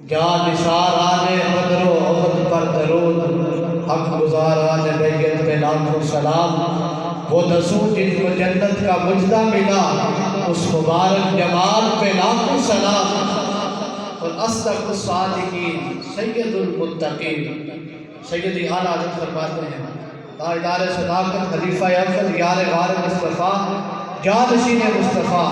جا نثاران بدر و احد پر درود، حق گزاران بیت پہ لاکھوں سلام۔ وہ دسوں جن کو جنت کا مجدہ ملا، اس مبارک جمال پہ لاکھوں سلام۔ اور اصدق الصادقین سید المتقین، سیدی اعلیٰ حضرت فرماتے ہیں تاجدار صداقت خلیفہ اول یار غار مصطفیٰ جانشین مصطفیٰ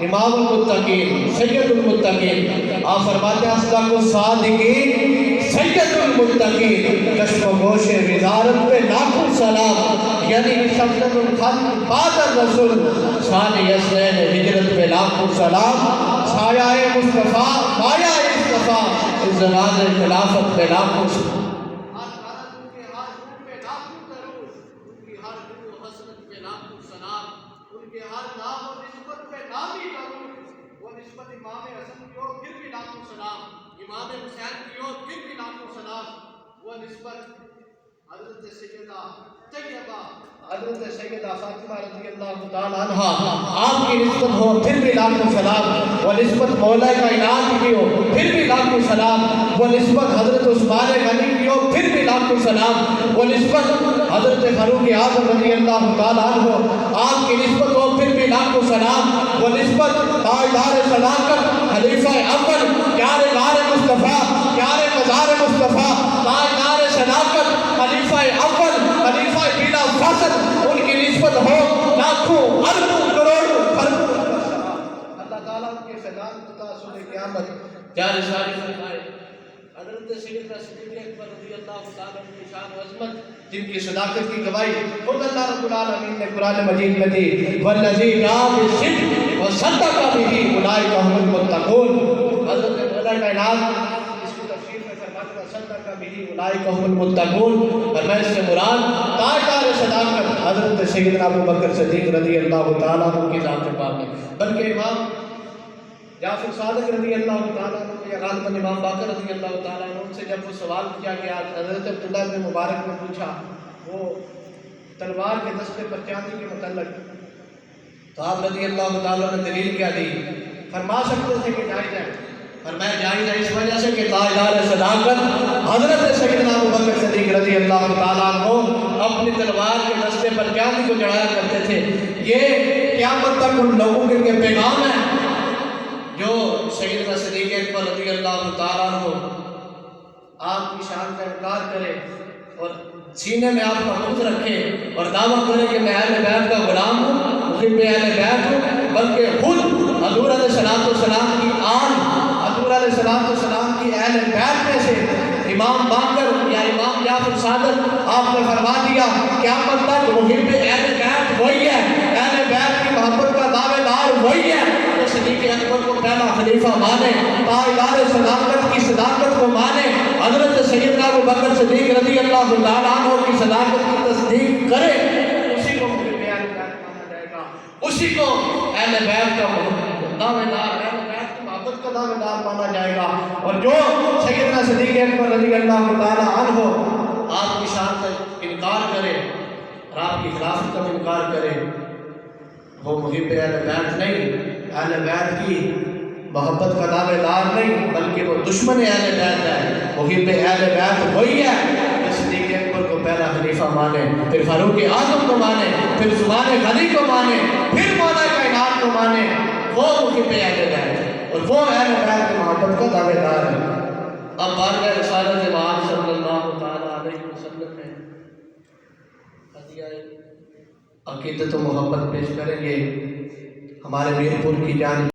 امام المتقین سید المتقین، آپ فرماتے ہیں اصدق الصادقین سید المتقین، چشم و گوش وزارت پہ لاکھوں سلام، یعنی شمس الخلق بعد الرسول ثانی یسرین ہجرت پہ لاکھوں سلام۔ سایہ مصطفیٰ مایہ مصطفیٰ اس زمان خلافت پہ لاکھوں سلام۔ امام حسین کی اور پھر بھی لاکھوں سلام۔ وہ نسبت حضرت سیدہ طیبہ حضرت سیدہ فاطمہ رضی اللہ تعالیٰ عنہ آپ کی نسبت ہو پھر بھی لاکھوں سلام۔ وہ نسبت مولا کائنات کی ہو پھر بھی لاکھوں سلام۔ وہ نسبت حضرت عثمان غنی کی ہو پھر بھی لاکھوں سلام۔ وہ نسبت حضرت فاروق اعظم رضی اللہ تعالیٰ عنہ آپ کی نسبت ہو پھر بھی لاکھوں سلام۔ وہ نسبت تاجدار صداقت خلیفہ اول یار غار مصطفیٰ یار مزار مصطفیٰ تاجدار صداقت خلیفہ اول خلیفہ بلا فخر، ان کی نسبت ہو لاکھوں اربوں کروڑوں خربوں۔ اللہ تعالیٰ ان کے فیضان تا صبح قیامت جار ساری فرمائے۔ حضرت سیدنا صدیق اکبر رضی اللہ تعالیٰ عنہ کی شان و عظمت، جن کی صداقت کی گواہی خود اللہ رب العالمین نے قرآن مجید میں دی، والذی جاء بالصدق وصدق بہ اولئک هم المتقون۔ حضرت مولا کائنات اس کی تفسیر میں فرماتے ہیں وصدق بہ اولئک هم المتقون، اور میں اس سے مراد تاجدار صداقت حضرت سیدنا ابوبکر صدیق رضی اللہ تعالیٰ عنہ کی ذات پاک ہے، بلکہ امام جعفر صادق رضی اللہ تعالیٰ عنہ یا غالباً امام باقر رضی اللہ تعالیٰ عنہ سے جب وہ سوال کیا گیا، حضرت عبداللہ بن مبارک نے پوچھا وہ تلوار کے دستے پر چاندی کے متعلق، تو آپ رضی اللہ تعالیٰ نے دلیل کیا دی؟ فرما سکتے تھے کہ جائز ہے، فرمایا جائز ہے اس وجہ سے کہ تاجدار صداقت حضرت سیدنا ابوبکر صدیق رضی اللہ تعالیٰ عنہ اپنی تلوار کے دستے پر چاندی کو چڑھایا کرتے تھے۔ یہ قیامت تک ان لوگوں کے لیے پیغام ہے جو سیدنا صدیق اکبر رضی اللہ تعالیٰ عنہ آپ کی شان کا انکار کرے اور سینے میں آپ کا بت رکھے اور دعویٰ کرے کہ میں اہل بیت کا غلام ہوں، محب اہل بیت ہوں، بلکہ خود حضور علیہ السلام کی آن حضور علیہ السلام کی اہل بیت میں سے امام باقر یا امام جعفر صادق آپ نے فرما دیا قیامت تک محب اہل بیت وہی ہے، اہل بیت کی محبت کا دعوے دار وہی ہے۔ تو صدیق اکبر کو پہلا خلیفہ مانے، تاجدار صداقت کی صداقت کو مانے، حضرت سیدنا ابوبکر صدیق رضی اللہ تعالیٰ عنہ کی صداقت کی تصدیق کرے، اسی کو محب اہل بیت مانا جائے گا، اسی کو اہل بیت کا دعوے دار اہل بیت کی محبت کا دعوے دار مانا جائے گا۔ اور جو سیدنا صدیق اکبر رضی اللہ تعالیٰ عنہ آپ کی شان کا انکار کرے اور آپ کی خلافت کا انکار کرے، وہ محب اہل بیت نہیں، اہل بیت کی محبت کا دعوے دار نہیں، بلکہ وہ دشمن اہل بیت ہے۔ محب اہل بیت وہی ہے جو صدیق اکبر کو پہلا خلیفہ مانے، پھر فاروق اعظم کو مانے، پھر عثمان غنی کو مانے، پھر مولا کائنات کو مانے، وہ محب اہل بیت ہے اور وہ اہل بیت کی محبت کا دعوے دار ہے۔ اب بارگاہ رسالت مآب صلی اللہ تعالیٰ علیہ وسلم میں عقیدت و محبت پیش کریں گے ہمارے میر پور کی جانب